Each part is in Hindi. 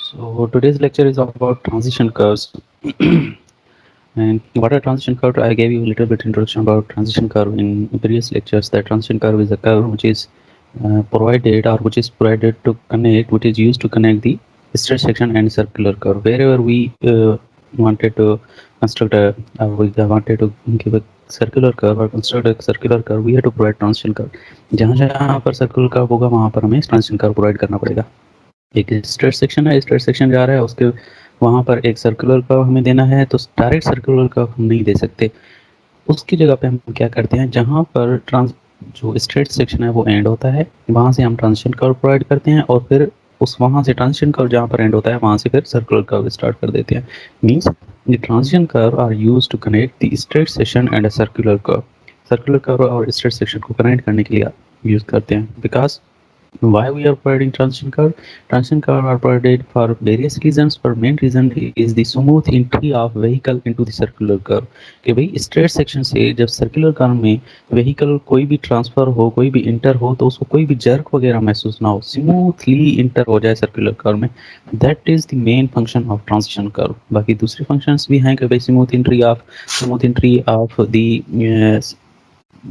So today's lecture is about transition curves. And what a transition curve, I gave you a little bit introduction about transition curve in previous lectures. That transition curve is a curve which is provided to connect, which is used to connect the straight section and circular curve. Wherever we wanted to construct we wanted to give a circular curve or construct a circular curve, we have to provide transition curve. जहाँ जहाँ पर सर्कुलर कर्व होगा वहाँ पर हमें ट्रांजिशन कर्व प्रोवाइड करना पड़ेगा. एक स्ट्रेट सेक्शन है, स्ट्रेट सेक्शन जा रहा है, उसके वहाँ पर एक सर्कुलर कर्व हमें देना है, तो डायरेक्ट सर्कुलर कर्व हम नहीं दे सकते. उसकी जगह पे हम क्या करते हैं, जहाँ पर जो स्ट्रेट सेक्शन है वो एंड होता है, वहाँ से हम ट्रांजिशन कर्व प्रोवाइड करते हैं और फिर उस वहाँ से ट्रांजिशन कर्व जहाँ पर एंड होता है वहाँ से फिर सर्कुलर कर्व स्टार्ट कर देते हैं. Means the transition curve are use to connect the straight section and a circular curve. Circular curve और स्ट्रेट सेक्शन को कनेक्ट करने के लिए यूज करते हैं. Because why we are providing transition curve? Transition curve are provided for various reasons. For main reason is the smooth entry of vehicle into the circular curve. कि भाई स्ट्रेट सेक्शन से जब सर्कुलर कर्व में व्हीकल कोई भी ट्रांसफर हो, कोई भी इंटर हो, तो उसको कोई भी जर्क वगैरह महसूस ना हो, स्मूथली इंटर हो जाए सर्कुलर कर्व में. That is the main function of transition curve. बाकी दूसरे फंक्शंस भी हैं कि भाई smooth entry of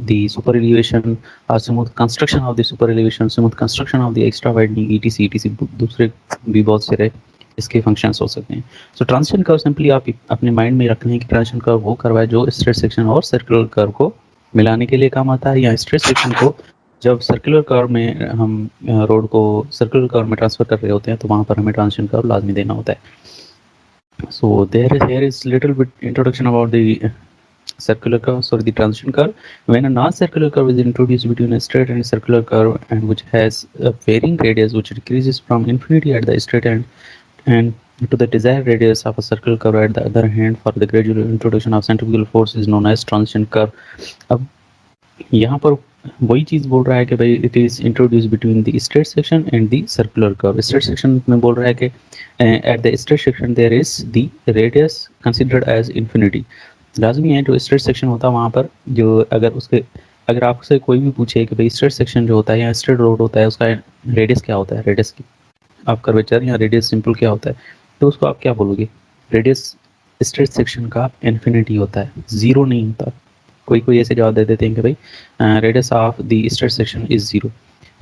the super elevation or smooth construction of the super elevation, smooth construction of the extra widening, etc. दूसरे भी बहुत सारे इसके फंक्शंस हो सकते हैं. सो ट्रांजिशन कर्व सिंपली आप अपने माइंड में रखना है कि ट्रांजिशन कर्व वो कर्व है जो स्ट्रेट सेक्शन और सर्कुलर कर्व को मिलाने के लिए काम आता है, या स्ट्रेट सेक्शन को जब सर्कुलर कर्व में हम रोड को सर्कुलर कर्व में ट्रांसफर कर रहे होते हैं तो वहाँ पर हमें ट्रांजिशन कर्व लाजमी देना होता है. So here is little bit introduction about the circular curve, sorry, the transition curve. When a non-circular curve is introduced between a straight and a circular curve, and which has a varying radius which decreases from infinity at the straight end and to the desired radius of a circular curve at the other hand, for the gradual introduction of centrifugal force is known as transition curve. अब यहाँ पर वही चीज बोल रहा है कि भाई it is introduce between the straight section and the circular curve. Straight section में बोल रहा है कि at the straight section there is the radius considered as infinity. लाजमी है जो स्ट्रेट सेक्शन होता है वहाँ पर जो अगर आपसे कोई भी पूछे कि भाई स्ट्रेट सेक्शन जो होता है या स्ट्रेट रोड होता है उसका रेडियस क्या होता है, रेडियस की आप कर्वेचर या रेडियस सिंपल क्या होता है, तो उसको आप क्या बोलोगे? रेडियस स्ट्रेट सेक्शन का इन्फिनिटी होता है, जीरो नहीं होता. कोई ऐसे जवाब दे देते हैं कि भाई radius of the straight section is zero.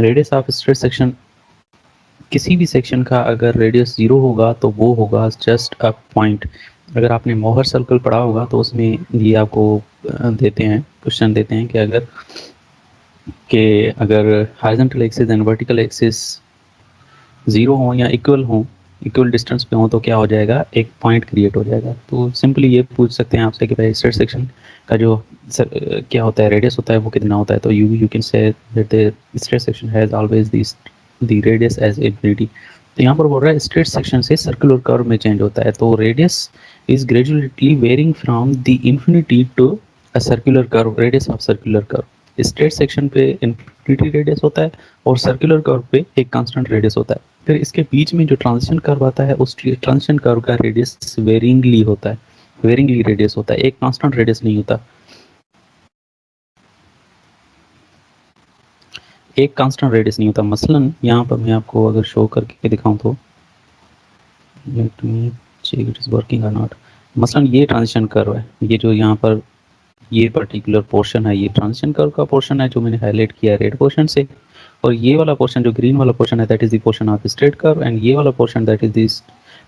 Radius of straight section किसी भी सेक्शन का अगर रेडियस जीरो होगा तो वो होगा जस्ट अ पॉइंट. अगर आपने मोहर सर्कल पढ़ा होगा तो उसमें ये आपको देते हैं, क्वेश्चन देते हैं कि अगर horizontal axis and vertical axis zero हो या इक्वल डिस्टेंस पे हो तो क्या हो जाएगा, एक पॉइंट क्रिएट हो जाएगा. तो सिंपली ये पूछ सकते हैं आपसे कि भाई स्ट्रेट सेक्शन का जो क्या होता है, रेडियस होता है, वो कितना होता है. तो you can say that the straight section has always the radius as infinity. तो यहाँ पर बोल रहा है स्ट्रेट सेक्शन से सर्कुलर कर्व में चेंज होता है, तो radius is gradually varying from the infinity to a circular curve, radius of circular curve. Straight section पे इन्फिनिटी रेडियस होता है और सर्कुलर कर्व पे एक कांस्टेंट रेडियस होता है. फिर इसके बीच में जो ट्रांजिशन कर्व आता है उस ट्रांजिशन कर्व का रेडियस वेरिंगली होता है, वेरिंगली रेडियस होता है, एक कांस्टेंट रेडियस नहीं होता. एक कांस्टेंट रेडियस नहीं होता. मसलन यहाँ पर मैं आपको अगर शो करके दिखाऊं तो let me check it is working और नॉट. मसलन ये ट्रांजिशन कर्व है, ये जो यहाँ पर ये पर्टिकुलर पोर्शन है, ये ट्रांजिशन कर्व का पोर्शन है जो मैंने हाईलाइट किया है रेड पोर्शन से. और ये वाला पोर्शन जो ग्रीन वाला पोर्शन है that is the portion of straight curve, and ये वाला portion that is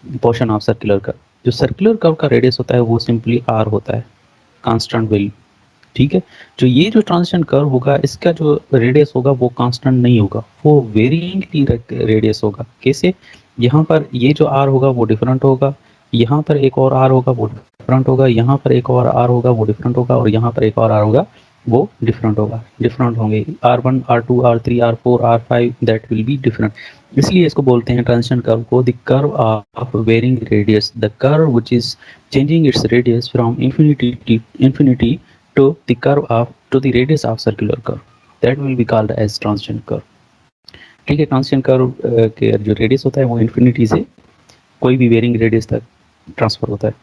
the portion of circular curve. जो सर्कुलर कर्व का रेडियस होता है वो सिंपली आर होता है, कांस्टेंट वैल्यू. ठीक है. जो ये जो ट्रांजिशन कर्व होगा इसका जो रेडियस होगा वो कांस्टेंट नहीं होगा, वो वेरिएंटली रेडियस होगा. कैसे? यहाँ पर ये जो आर होगा वो डिफरेंट होगा, यहाँ पर एक और आर होगा वो डिफरेंट होगा, यहाँ पर एक और आर होगा वो डिफरेंट होगा, और यहाँ पर एक और आर होगा वो डिफरेंट होगा, डिफरेंट होंगे. R1 R2 R3 R4 R5 that will be different. इसलिए इसको बोलते हैं ट्रांजिशन कर्व को the curve of varying radius, the curve which is changing its radius from infinity to the curve of to the radius of circular curve, that will be called as transition curve. ठीक है. ट्रांजिशन कर्व के जो रेडियस होता है वो इन्फिनिटी से कोई भी वेरिंग रेडियस तक ट्रांसफर होता है.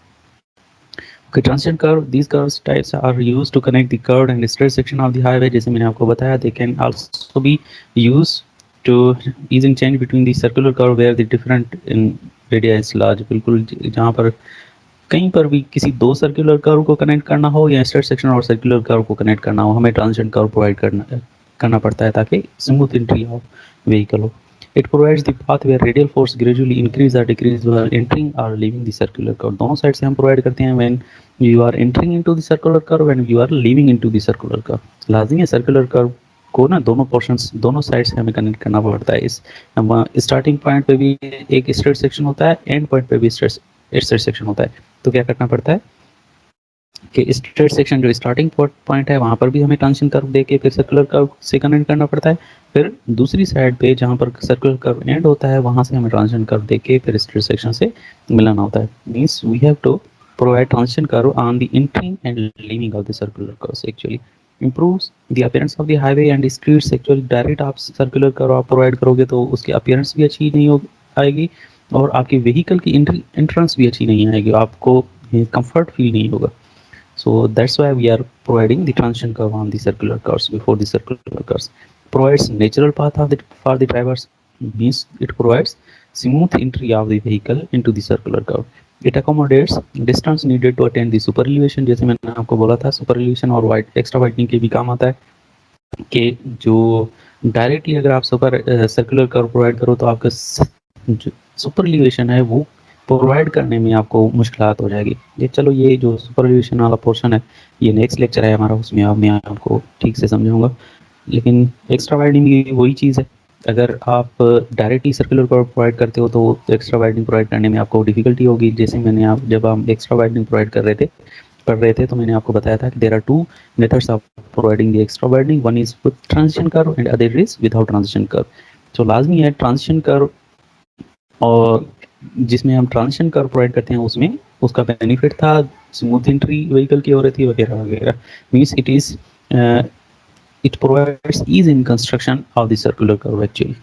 Okay, transition curve, these curve types are used to connect the curved and straight section of the highway. जैसे मैंने आपको बताया, they can also be used to easing change between the circular curve where the different in radius large, बिल्कुल जहाँ पर कहीं पर भी किसी दो सर्कुलर कर्व को कनेक्ट करना हो या स्ट्रेट सेक्शन और सर्कुलर कर्व को कनेक्ट करना हो, हमें ट्रांजिशन कर्व प्रोवाइड करना पड़ता है ताकि स्मूथ एंट्री ऑफ व्हीकल हो. It provides the path where radial force gradually increase और डिक्रीज व्हाइल एंटरिंग और लीविंग द सर्कुलर कर्व. दोनों साइड से हम प्रोवाइड करते हैं when you are entering into the circular curve and you are leaving into the circular curve. लाजमी है सर्कुलर कर्व को ना दोनों पोर्शंस दोनों साइड से हमें कनेक्ट करना पड़ता है. इस स्टार्टिंग पॉइंट पे भी एक स्ट्रेट सेक्शन होता है, एंड पॉइंट पे भी स्ट्रेट सेक्शन होता है. तो क्या करना पड़ता है कि स्ट्रेट सेक्शन जो स्टार्टिंग पॉइंट है वहाँ पर भी हमें ट्रांजिशन कर्व देके फिर सर्कुलर कर्व से कनेक्ट करना पड़ता है. फिर दूसरी साइड पे जहाँ पर सर्कुलर कर्व एंड होता है वहाँ से हमें ट्रांजिशन कर्व देके फिर स्ट्रेट सेक्शन से मिलाना होता है. Means we have to provide transition curve on the entering and leaving of the circular curves. Actually improves the appearance of the highway and streets. Actually direct आप सर्कुलर कर्व आप प्रोवाइड करोगे तो उसकी अपीयरेंस भी अच्छी नहीं हो आएगी और आपकी व्हीकल की एंट्रेंस भी अच्छी नहीं आएगी, आपको कंफर्ट फील नहीं होगा. So that's why we are providing the transition curve on the circular curves before the circular curves. Provides natural path of for the drivers, means it provides smooth entry of the vehicle into the circular curve. It accommodates distance needed to attain the super elevation. जैसे मैंने आपको बोला था super elevation और वाइड एक्स्ट्रा वाइडनिंग के भी काम आता है कि जो डायरेक्टली अगर आप सर्कुलर कर्व प्रोवाइड करो तो आपका जो सुपर एलिवेशन है वो प्रोवाइड करने में आपको मुश्किलात हो जाएगी. ये चलो ये जो सुपर एलिवेशन वाला पोर्शन है ये नेक्स्ट लेक्चर है हमारा, उसमें मैं आपको ठीक से समझाऊंगा. लेकिन एक्स्ट्रा वाइडनिंग भी वही चीज़ है. अगर आप डायरेक्टली सर्कुलर कर्व प्रोवाइड करते हो तो एक्स्ट्रा वाइडनिंग प्रोवाइड करने में आपको डिफिकल्टी होगी. जैसे मैंने आप जब हम एक्स्ट्रा वाइडनिंग प्रोवाइड कर रहे थे तो मैंने आपको बताया था कि there are two methods of providing the extra widening. One is with transition curve and other is without transition curve. तो लाजमी है ट्रांजिशन कर्व और जिसमें हम ट्रांजिशन कर्व प्रोवाइड करते हैं उसमें उसका बेनिफिट था स्मूथ एंट्री व्हीकल की हो रही थी वगैरह वगैरह. Means it provides ease in construction of the circular curve actually.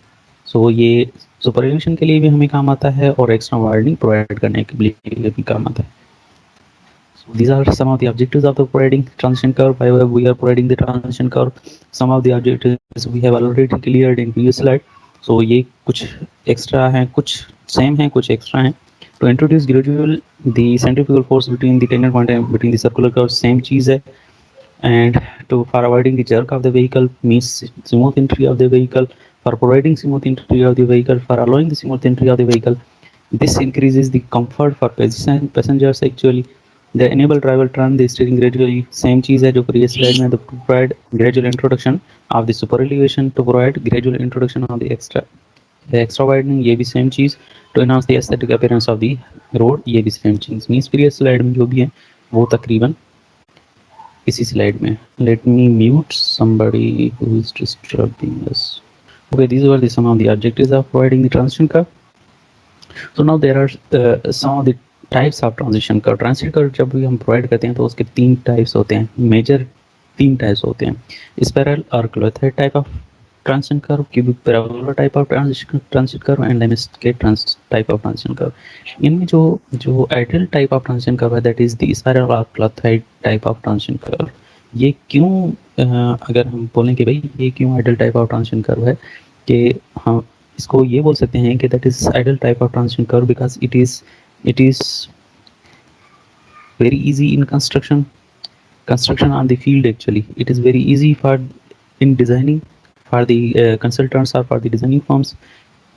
So ये सुपर एलिवेशन के लिए भी हमें काम आता है और एक्स्ट्रा वाइडनिंग प्रोवाइड करने के लिए भी काम आता है. So these are some of the objectives of the providing transition curve. However, we are providing the transition curve. Some of the objectives we have already cleared in previous slide. So ये कुछ extra हैं, कुछ same हैं, कुछ extra हैं. To introduce gradual the centrifugal force between the tangent point and between the circular curve, same चीज़ है. And for avoiding the jerk of the vehicle means smooth entry of the vehicle. For providing smooth entry of the vehicle, for allowing the smooth entry of the vehicle, this increases the comfort for passengers actually. The enable driver turn the steering gradually. Same चीज़ है जो previous slide में. To provide gradual introduction of the super elevation, to provide gradual introduction of the extra widening, ये भी same cheese. To enhance the aesthetic appearance of the road, ये भी same चीज़. Means previous slide में जो भी है वो तकरीबन इसी slide में. Let me mute somebody who is disturbing us. Okay, these were some of the objectives of providing the transition curve. So now there are some of the types of transition curve. Transition curve जब भी हम प्रोवाइड करते हैं तो उसके तीन टाइप्स होते हैं, मेजर तीन टाइप्स होते हैं. स्पाइरल और clothoid type of transition curve, cubic parabola type of transition curve and lemniscate type of transition curve. इनमें जो ideal type of transition curve है दैट इज द स्पाइरल और clothoid type of transition curve. ये क्यों अगर हम बोलें कि भाई ये क्यों ideal type of transition curve है कि हम इसको ये बोल सकते हैं कि that is ideal type of transition curve because it is very easy in construction on the field. Actually it is very easy for in designing for the consultants or for the designing firms.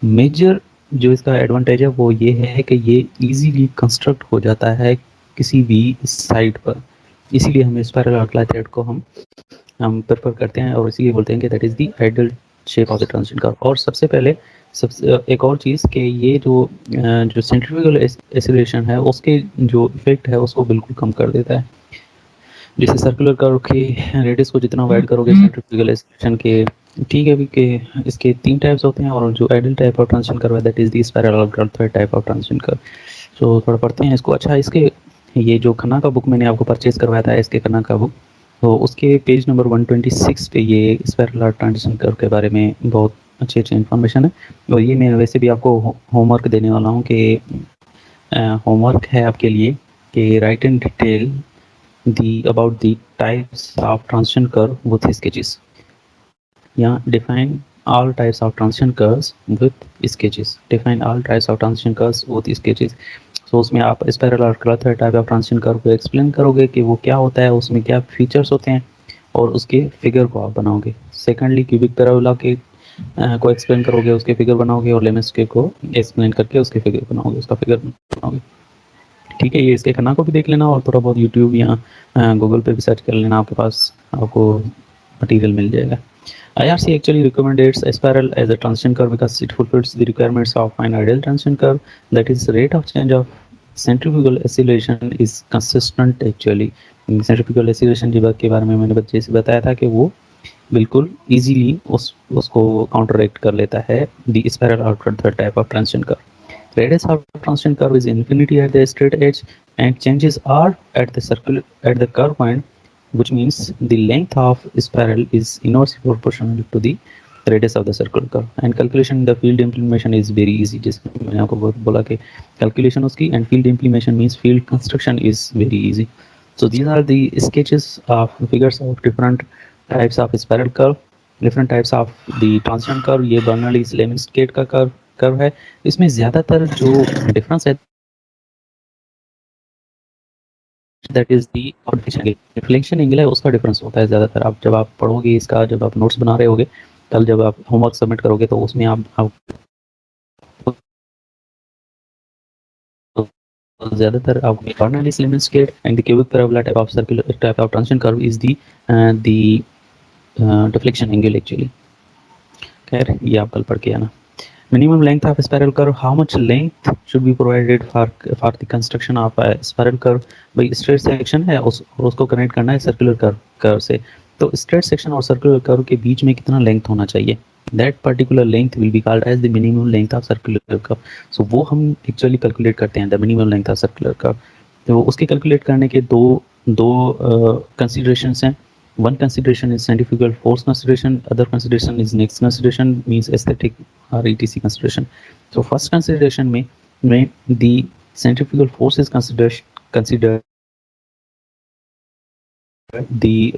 Major जो इसका एडवांटेज है वो ये है कि ये इजीली कंस्ट्रक्ट हो जाता है किसी भी साइट पर. इसीलिए हम स्पाइरल और क्लोथेड को हम प्रेफर करते हैं और इसीलिए बोलते हैं कि that is the ideal shape of the transition curve. और सबसे पहले एक और चीज़ कि ये जो सेंट्रीफ्यूगल एक्सीलरेशन है उसके जो इफेक्ट है उसको बिल्कुल कम कर देता है. जैसे सर्कुलर कर्व के रेडियस को जितना वाइड करोगे सेंट्रीफ्यूगल एक्सीलरेशन के ठीक है भी कि इसके तीन टाइप्स होते हैं और जो ideal type of transition curve है दैट इज द स्पाइरल और clothoid type of transition curve. सो थोड़ा पढ़ते हैं इसको. अच्छा, इसके ये जो खन्ना का बुक मैंने आपको परचेज करवाया था इसके खन्ना का बुक, तो उसके पेज नंबर 126 पे ये स्पाइरल और ट्रांजिशन कर्व के बारे में बहुत अच्छी इन्फॉर्मेशन है. और ये मैं वैसे भी आपको होमवर्क देने वाला हूँ कि होमवर्क है आपके लिए कि right in detail about the types of transition curve with sketches. यहाँ define all types of transition curves with sketches. Define all types of transition curves with sketches. So उसमें आप स्पाइरल और क्लॉथर टाइप ऑफ ट्रांजिशन कर्व को एक्सप्लेन करोगे कि वो क्या होता है, उसमें क्या फीचर्स होते हैं, और उसके फिगर को आप बनाओगे. सेकेंडली क्यूबिक पैराबोला के को एक्सप्लेन करोगे, उसके फिगर बनाओगे, और लेमस के को एक्सप्लेन करके उसके फिगर बनाओगे, उसका फिगर बनाओगे. ठीक है, ये इसके खन्ना को भी देख लेना, और थोड़ा बहुत यूट्यूब या गूगल पे भी सर्च कर लेना, आपके पास आपको मटेरियल मिल जाएगा. IRC actually recommends a spiral as a transition curve because it fulfills the requirements of an ideal transition curve. That is, rate of change of centrifugal acceleration is consistent actually. Centrifugal acceleration के बारे में मैंने बच्चे से बताया था कि वो बिल्कुल इजीली उसको काउंटरएक्ट कर लेता है the spiral outward third type of transition curve. Radius of transition curve is infinity at the straight edge and changes are at the circular at the curve point, which means the length of spiral is inversely proportional to the radius of the circular curve. And calculation in the field implementation is very easy. जैसे मैंने आपको बोला कि calculation उसकी and field implementation means field construction is very easy. So these are the sketches of figures of different types of spiral curve, different types of the transition curve. ये Bernoulli Lemaitre का कर्व है. इसमें ज़्यादातर जो डिफरेंस है that is the reflection angle है, उसका डिफरेंस होता है ज़्यादातर. आप जब आप पढ़ोगे इसका, जब आप नोट्स बना रहे होगे, कल जब आप होमवर्क सबमिट करोगे, तो उसमें आप ज़्यादातर आप Bernoulli Lemaitre and the cubic parabola type of circular type of transition curve is the deflection angle actually. खैर, ये आप कल पढ़ के आना. Minimum length of a spiral curve. How much length should be provided for the construction of a spiral curve? भाई स्ट्रेट सेक्शन है और उसको कनेक्ट करना है सर्कुलर कर्व से. तो स्ट्रेट सेक्शन और सर्कुलर कर्व के बीच में कितना लेंथ होना चाहिए? That particular length will be called as the minimum length of circular curve. So वो हम एक्चुअली कैलकुलेट करते हैं, the minimum length of circular curve. तो उसके कैलकुलेट करने के दो दो कंसिडरेशंस हैं. One consideration is centrifugal force consideration, other consideration is next consideration means aesthetic or etc consideration. So first consideration में the centrifugal force is considered the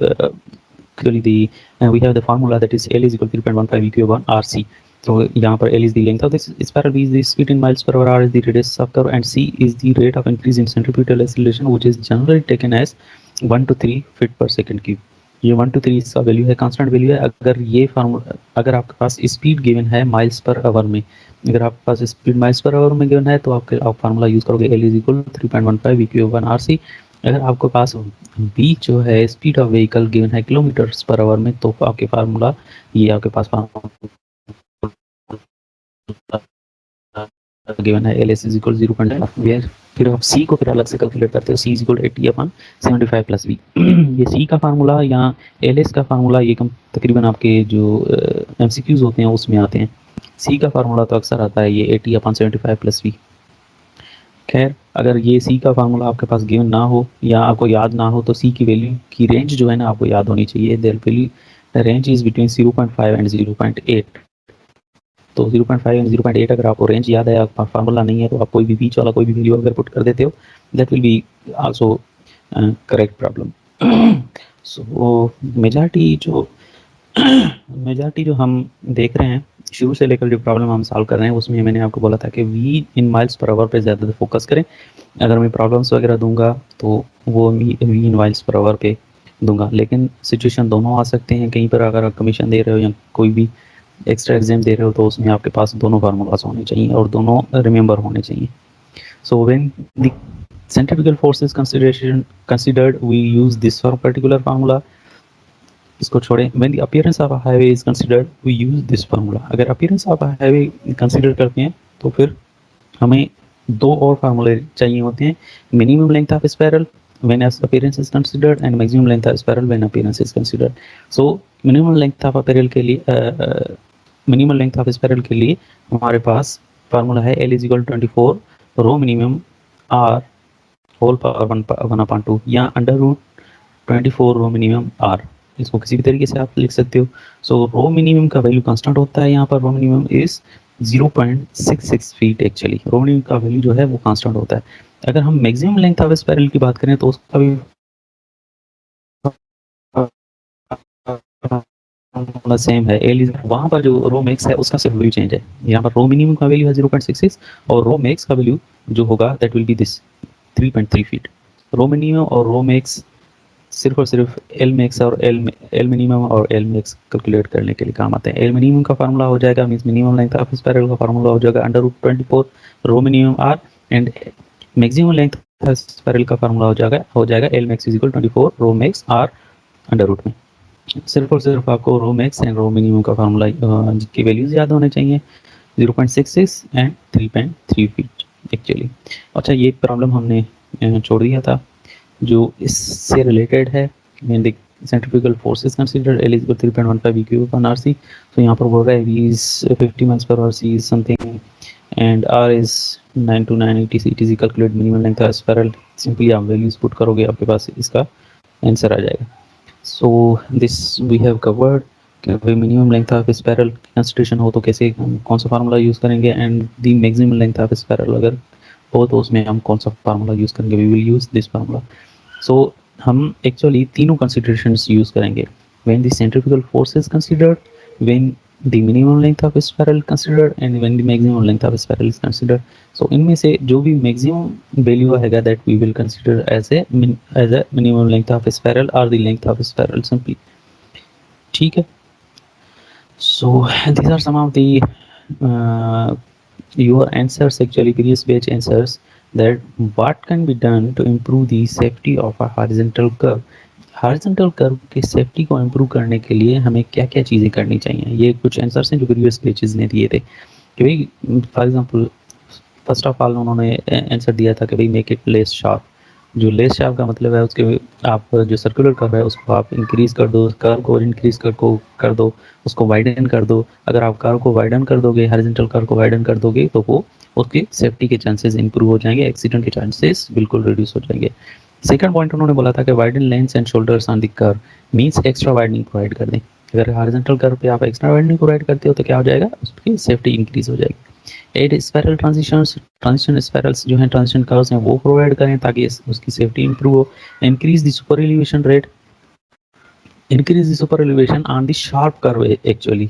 clearly the we have the formula that is L is equal to 3.15 VQ1 RC. So यहाँ पर L is the length of this spiral, V is the speed in miles per hour, R is the radius of curve, and C is the rate of increase in centrifugal acceleration, which is generally taken as 1 to 3 feet per second cube. ये 1 to 3 इसका वैल्यू है, कांस्टेंट वैल्यू है. अगर ये फार्मूला, अगर आपके पास स्पीड गिवन है माइल्स पर आवर में, अगर आपके पास स्पीड माइल्स पर आवर में गिवन है, तो आप फार्मूला यूज़ करोगे L is equal 3.15 VQ1 RC. अगर आपके पास v जो है स्पीड ऑफ व्हीकल गिवन है किलोमीटर्स पर आवर में, तो आपके फार्मूला ये आपके पास गिवन है L इज इक्वल 0.5. फिर आप C को फिर अलग से कैलकुलेट करते हो, C is equal 80/75 plus V. ये C का फार्मूला या LS का फार्मूला ये तकरीबन आपके जो MCQs होते हैं उसमें आते हैं. C का फार्मूला तो अक्सर आता है ये 80/75 प्लस V. खैर, अगर ये C का फार्मूला आपके पास गिवन ना हो या आपको याद ना हो, तो C की वैल्यू की रेंज जो है ना आपको याद होनी चाहिए. Their value range is between 0.5 and 0.8. तो 0.5 एंड 0.8 अगर आपको रेंज याद है, आपका फार्मूला नहीं है, तो आप कोई भी बीच वाला कोई भी वैल्यू अगर पुट कर देते हो, that will be also correct problem. So majority जो हम देख रहे हैं शुरू से लेकर जो प्रॉब्लम हम सॉल्व कर रहे हैं, उसमें मैंने आपको बोला था कि V in miles per hour पे ज़्यादा फोकस करें. अगर मैं प्रॉब्लम्स वगैरह दूंगा तो वो V in miles per hour पे दूंगा. लेकिन सिचुएशन दोनों आ सकते हैं. कहीं पर अगर आप कमीशन दे रहे हो या कोई भी एक्स्ट्रा एग्जाम दे रहे हो, तो उसमें आपके पास दोनों फार्मूलाज होने चाहिए और दोनों रिमेंबर होने चाहिए. So when the centrifugal force is considered, we use this particular formula. इसको छोड़ें. When the appearance of a highway is considered, we use this formula. अगर appearance of a highway consider करते हैं, तो फिर हमें दो और फार्मूले चाहिए होते हैं. Minimum length of spiral when appearance is considered and maximum length of spiral when appearance is considered. So minimum length of spiral के लिए मिनिमम लेंथ ऑफ स्पाइरल के लिए हमारे पास फार्मूला है L is equal to 24 rho minimum R whole power 1/2 या under root 24 rho minimum R. इसको किसी भी तरीके से आप लिख सकते हो. सो रो मिनिमम का वैल्यू कांस्टेंट होता है. यहाँ पर rho minimum is 0.66 feet. Actually rho minimum का वैल्यू जो है वो कांस्टेंट होता है. अगर हम मैक्सिमम लेंथ ऑफ स्पाइरल की बात करें, तो उसका भी फार्मूला सेम है, एल इज वहाँ पर जो रो मैक्स है उसका सिर्फ वैल्यू चेंज है। यहाँ पर रो मिनिमम का वैल्यू है 0.66 और रो मैक्स का वैल्यू जो होगा that will be this 3.3 feet. Rho minimum और रो मैक्स सिर्फ और सिर्फ एल मैक्स और एल मिनिमम और एल मैक्स कैलकुलेट करने के लिए काम आते हैं। एल मिनिमम का फार्मूला हो जाएगा means minimum length of spiral का फार्मूला हो जाएगा √24 rho minimum R and maximum length of spiral का फार्मूला हो जाएगा L max is equal 24 rho max R under root में। सिर्फ और सिर्फ आपको rho max and rho minimum का फार्मूला की वैल्यूज याद होने चाहिए 0.66 एंड 3.3 फीट एक्चुअली। अच्छा ये प्रॉब्लम हमने छोड़ दिया था जो इससे रिलेटेड है। when the centrifugal force is considered L is equal to 3.15 VQ upon RC, so यहाँ पर बोल रहा है V is 50 miles per RC is something and R is 9 to 9 etc calculate minimum length of spiral, simply आप values put करोगे आपके पास इसका आंसर आ जाएगा। so this we have covered कि भाई minimum length of spiral consideration हो तो कैसे कौन सा फार्मूला यूज़ करेंगे and the maximum length of spiral अगर हो तो उसमें हम कौन सा फार्मूला यूज़ करेंगे, we will use this formula. So हम एक्चुअली तीनों कंसिडरेशंस यूज़ करेंगे when the centrifugal force is considered, when the minimum length of spiral considered and when the maximum length of spiral is considered. So इनमें से जो भी मैक्सिमम वैल्यू आएगा that we will consider as a minimum length of spiral और the length of spiral simply. ठीक है, so these are some of the your answers actually previous batch answers that what can be done to improve the safety of a horizontal curve। Horizontal curve के सेफ्टी को इम्प्रूव करने के लिए हमें क्या क्या चीज़ें करनी चाहिए, ये कुछ आंसर्स हैं जो प्रीवियस पेजेस ने दिए थे कि भाई for example first of all उन्होंने आंसर दिया था कि भाई मेक इट लेस शार्प। जो लेस शार्प का मतलब है उसके आप जो सर्कुलर कर्व है उसको आप इंक्रीज कर दो, कर्व को इंक्रीज कर दो, उसको वाइडन कर दो। अगर आप कर्व को वाइडन कर दोगे, हॉरिजॉन्टल कर्व को वाइडन कर दोगे तो वो उसके सेफ्टी के चांसेस इंप्रूव हो जाएंगे, एक्सीडेंट के चांसेस बिल्कुल रिड्यूस हो जाएंगे। सेकंड पॉइंट उन्होंने बोला था कि widen lens and shoulders on the curve means extra widening provide कर दें। अगर हॉरिजॉन्टल कर्व पे आप एक्स्ट्रा वाइडनिंग प्रोवाइड करते हो तो क्या हो जाएगा, उसकी सेफ्टी इंक्रीज हो जाएगी। एड स्पायरल ट्रांजिशन स्पायरल्स जो हैं ट्रांजिशन कर्व्स हैं वो प्रोवाइड करें ताकि उसकी सेफ्टी इंप्रूव हो। Increase the super elevation rate, increase the super elevation on the sharp curve. Actually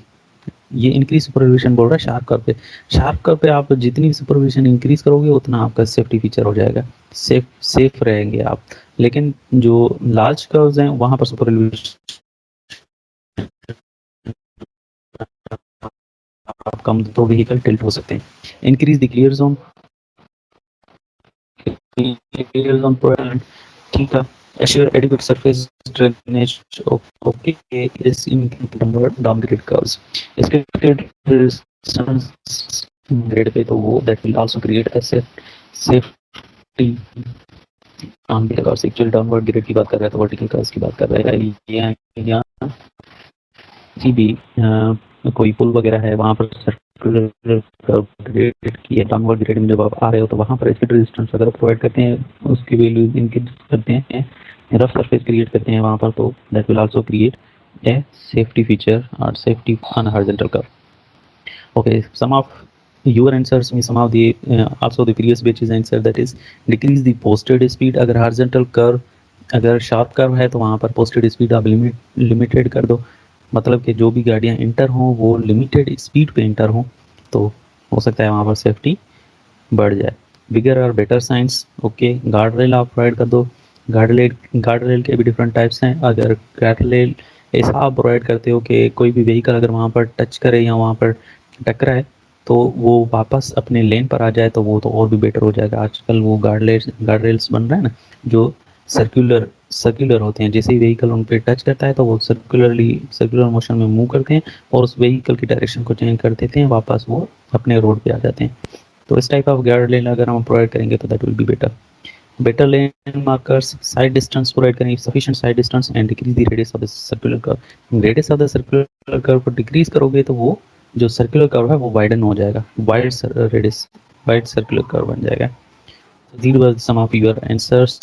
ये इंक्रीज सुपर एलिवेशन बोल रहा है शार्प कर्व पे। शार्प कर्व पे आप जितनी सुपर एलिवेशन इंक्रीज करोगे उतना आपका सेफ्टी फीचर हो जाएगा, सेफ रहेंगे आप। लेकिन जो लार्ज कर्व्स हैं वहां पर सुपर एलिवेशन आप कम तो व्हीकल टिल्ट हो सकते हैं। Increase the clear zone provide, ठीक है। assure adequate surface drainage okay is in downgrade curves। इसके ग्रेड पे तो वो that will also create a safety downgrade curves। Actually downward grade की बात कर रहा है तो वर्टिकल कर्व्स की बात कर रहा है। यहाँ किसी भी कोई पुल वगैरह है वहाँ पर सर्कुलर ग्रेड की डाउनवर्ड ग्रेड में जब आप आ रहे हो तो वहाँ पर स्किड रेजिस्टेंस अगर प्रोवाइड करते हैं उसकी वैल्यू इंक्रीज करते हैं, रफ सरफेस क्रिएट करते हैं वहाँ पर तो that will also create a safety feature और safety on horizontal curve. Okay, some of your answers में some of the also the previous batches answer that is decrease the posted speed। अगर horizontal curve अगर sharp curve है तो वहाँ पर posted speed आप लिमिटेड कर दो, मतलब कि जो भी गाड़ियाँ इंटर हों वो लिमिटेड स्पीड पे इंटर हों तो हो सकता है वहाँ पर सेफ्टी बढ़ जाए। बिगर और better science, okay. Guard rail आप प्रोवाइड कर दो। गार्ड रेल के भी डिफरेंट टाइप्स हैं। अगर गार्ड रेल ऐसा आप प्रोवाइड करते हो कि कोई भी व्हीकल अगर वहाँ पर टच करे या वहाँ पर टकराए तो वो वापस अपने लेन पर आ जाए तो वो तो और भी बेटर हो जाएगा। आजकल वो गार्ड रेल्स बन रहे हैं ना जो सर्कुलर होते हैं, जैसे ही व्हीकल उन पर टच करता है तो वो सर्कुलर मोशन में मूव करते हैं और उस व्हीकल की डायरेक्शन को चेंज कर देते हैं, वापस वो अपने रोड पे आ जाते हैं। तो इस टाइप ऑफ गार्ड रेल अगर हम प्रोवाइड करेंगे तो that will be better lane markers, side distance provide करेंगे, sufficient side distance and decrease the radius of the circular curve. Radius of the circular curve को डिक्रीज करोगे तो वो जो सर्कुलर कर्व है वो वाइडन हो जाएगा, वाइड सर्कुलर कर्व बन जाएगा। These were some of your answers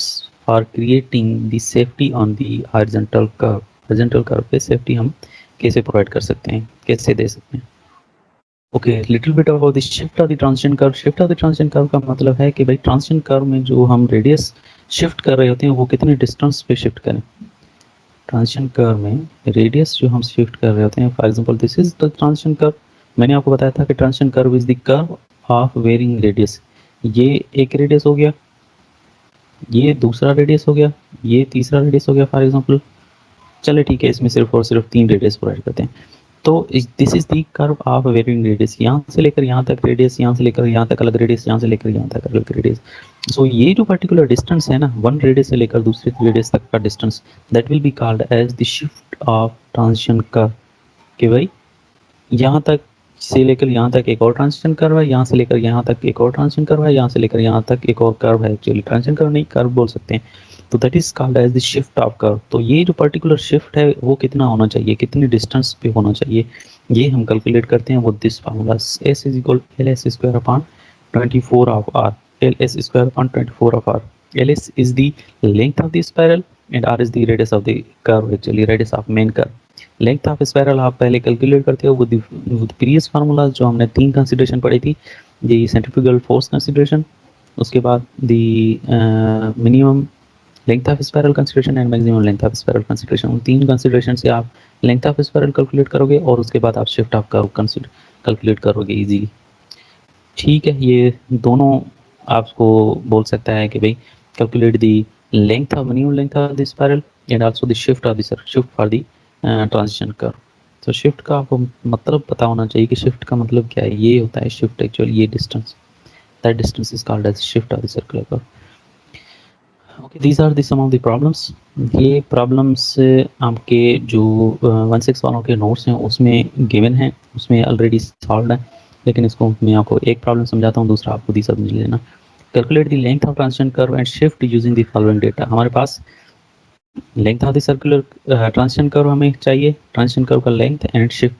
for creating the safety on the horizontal curve। horizontal curve पे सेफ्टी हम कैसे प्रोवाइड कर सकते हैं, कैसे दे सकते हैं। Okay, little bit about the shift of the transition curve. Shift of the transition curve का मतलब है कि भाई ट्रांजिशन कर्व में जो हम रेडियस शिफ्ट कर रहे होते हैं वो कितने डिस्टेंस पे शिफ्ट करें। ट्रांजिशन कर्व में रेडियस जो हम शिफ्ट कर रहे होते हैं, for example this is the transition curve. मैंने आपको बताया था कि transition curve is the curve of varying radius. ये एक रेडियस हो गया, ये दूसरा रेडियस हो गया, ये तीसरा रेडियस हो गया फॉर एग्जांपल। चले ठीक है, इसमें सिर्फ और सिर्फ 3 रेडियस प्रोवाइड करते हैं। तो this is the curve of varying radius. यहाँ से लेकर यहाँ तक रेडियस, यहाँ से लेकर यहाँ तक अलग रेडियस, यहाँ से लेकर यहाँ तक अलग रेडियस। सो ये जो पर्टिकुलर डिस्टेंस है ना, वन रेडियस से लेकर दूसरे रेडियस तक का distance, that will be called as the shift of transition curve. कि भाई यहाँ तक से लेकर यहाँ तक एक और ट्रांजिशन कर्व है, यहाँ से लेकर यहाँ तक एक और ट्रांजिशन कर्व है, यहाँ से लेकर यहाँ तक एक और कर्व है। एक्चुअली ट्रांजिशन कर्व नहीं, कर्व बोल सकते हैं। तो that is called as the shift of curve. तो ये जो पर्टिकुलर शिफ्ट है वो कितना होना चाहिए, कितनी डिस्टेंस पे होना चाहिए, ये हम कैलकुलेट करते हैं वो this formula s is equal L S square upon 24 of r। L S square upon 24 of r। L S is the length of the spiral and r is the radius of the curve, actually radius of main curve. Length of spiral आप पहले कैलकुलेट करते हो विद प्रीवियस फार्मूला जो हमने 3 कंसीडरेशन पढ़ी थी, दी सेंट्रीफ्यूगल फोर्स कंसीडरेशन, उसके बाद दी minimum length of spiral consideration and maximum length of spiral consideration. उन 3 कंसीडरेशन से आप लेंथ ऑफ स्पाइरल कैलकुलेट करोगे और उसके बाद आप शिफ्ट ऑफ कर्व कैलकुलेट करोगे इजीली। ठीक है, ये दोनों आपको बोल सकता है कि भाई calculate the length of minimum length of the spiral and also the shift of the shift for the transition curve. तो शिफ्ट का आपको मतलब पता होना चाहिए कि शिफ्ट का मतलब क्या है। ये होता है शिफ्ट, एक्चुअली ये distance, that distance is called as shift of the circular curve. Okay, these are the some of the problems. ये प्रॉब्लम्स आपके जो 16 वालों के नोट्स हैं उसमें गिवन हैं, उसमें ऑलरेडी सॉल्व है, लेकिन इसको मैं आपको एक प्रॉब्लम समझाता हूँ, दूसरा आप खुद ही समझ लेना। Calculate the length of transition curve and shift using the following data. हमारे पास length of the circular transition curve हमें चाहिए, ट्रांजिशन कर्व का length and shift,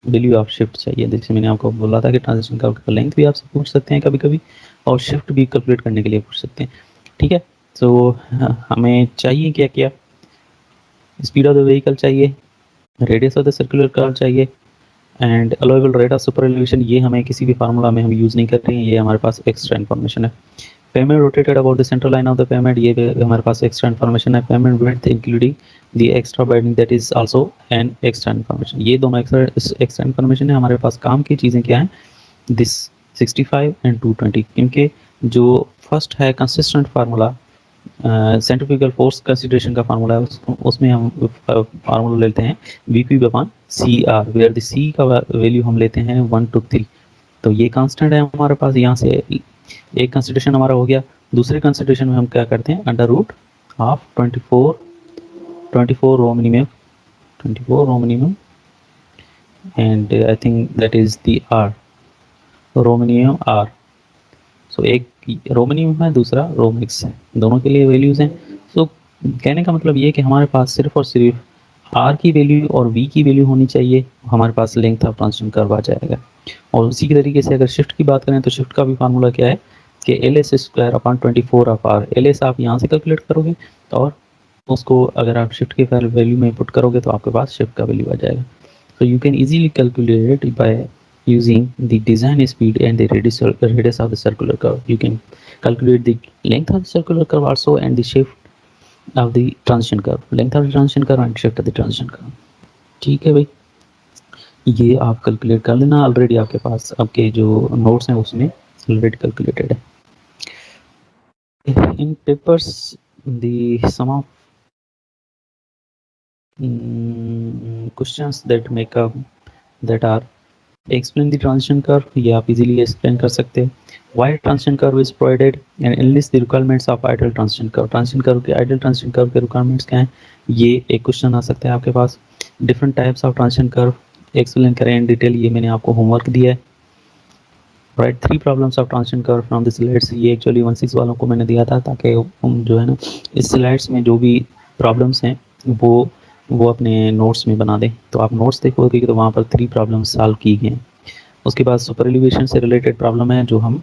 value of shift चाहिए। जैसे मैंने आपको बोला था कि ट्रांजिशन कर्व का लेंथ भी आपसे पूछ सकते हैं कभी कभी, और शिफ्ट भी कैलकुलेट करने के लिए पूछ सकते हैं। ठीक है, तो हमें चाहिए क्या क्या, स्पीड ऑफ द व्हीकल चाहिए, radius of the circular curve चाहिए, and allowable rate of super elevation. ये हमें किसी भी फार्मूला में हम यूज़ नहीं कर रहे हैं, ये हमारे पास एक्स्ट्रा इन्फॉर्मेशन है। Payment rotated about the central line of the payment, ये भी हमारे पास एक्स्ट्रा इन्फॉर्मेशन है। Payment width including the extra binding, that is also an extra information. ये दोनों एक्स्ट्रा इन्फॉर्मेशन है। हमारे पास काम की चीज़ें क्या हैं, दिस 65 एंड 220, क्योंकि जो फर्स्ट है consistent formula centrifugal force consideration का फार्मूला है, उसमें हम फार्मूला लेते हैं VP upon C R, where the C का वैल्यू हम लेते हैं 1 to 3। तो ये कांस्टेंट है हमारे पास। यहाँ से एक कंसीडरेशन हमारा हो गया, दूसरे कंसीडरेशन में हम क्या करते हैं, under root of 24 rho minimum, 24 rho minimum and I think that is the R, rho minimum R. So एक रो मिनिमम है, दूसरा रो मिक्स है, दोनों के लिए वैल्यूज़ हैं। सो कहने का मतलब ये है कि हमारे पास सिर्फ और सिर्फ आर की वैल्यू और वी की वैल्यू होनी चाहिए, हमारे पास लेंथ ऑफ ट्रांजिशन कर्व आ जाएगा। और उसी के तरीके से अगर शिफ्ट की बात करें तो शिफ्ट का भी फार्मूला क्या है कि L S square upon 24 of R. L S आप यहाँ से कैलकुलेट करोगे और उसको अगर आप शिफ्ट के वैल्यू में पुट करोगे तो आपके पास शिफ्ट का वैल्यू आ जाएगा। So you can easily calculate bye using the design speed and the radius of the circular curve. You can calculate the length of the circular curve also and the shift of the transition curve, length of the transition curve and shift of the transition curve. ठीक है भाई, ये आप कैलकुलेट कर लेना, ऑलरेडी आपके पास आपके जो नोट्स हैं उसमें ऑलरेडी कैलकुलेटेड है। In papers the sum of questions that make up that are explain the transition curve, ये आप इजीली एक्सप्लेन कर सकते हैं। Why transition curve is provided and enlist the requirements of ideal transition curve. Transition curve के आइडियल ट्रांजिशन कर्व के रिक्वायरमेंट्स क्या हैं, ये एक क्वेश्चन आ सकता है आपके पास। Different types of transition curve explain करें इन डिटेल, ये मैंने आपको होमवर्क दिया है। Right 3 problems of transition curve from the slides, ये एक्चुअली 16 वालों को मैंने दिया था ताकि हम जो है ना इस स्लाइड्स में जो भी प्रॉब्लम्स हैं वो अपने नोट्स में बना दें। तो आप नोट्स देखोगे तो वहाँ पर 3 प्रॉब्लम्स सॉल्व की गई हैं। उसके बाद सुपर एलिवेशन से रिलेटेड प्रॉब्लम है जो हम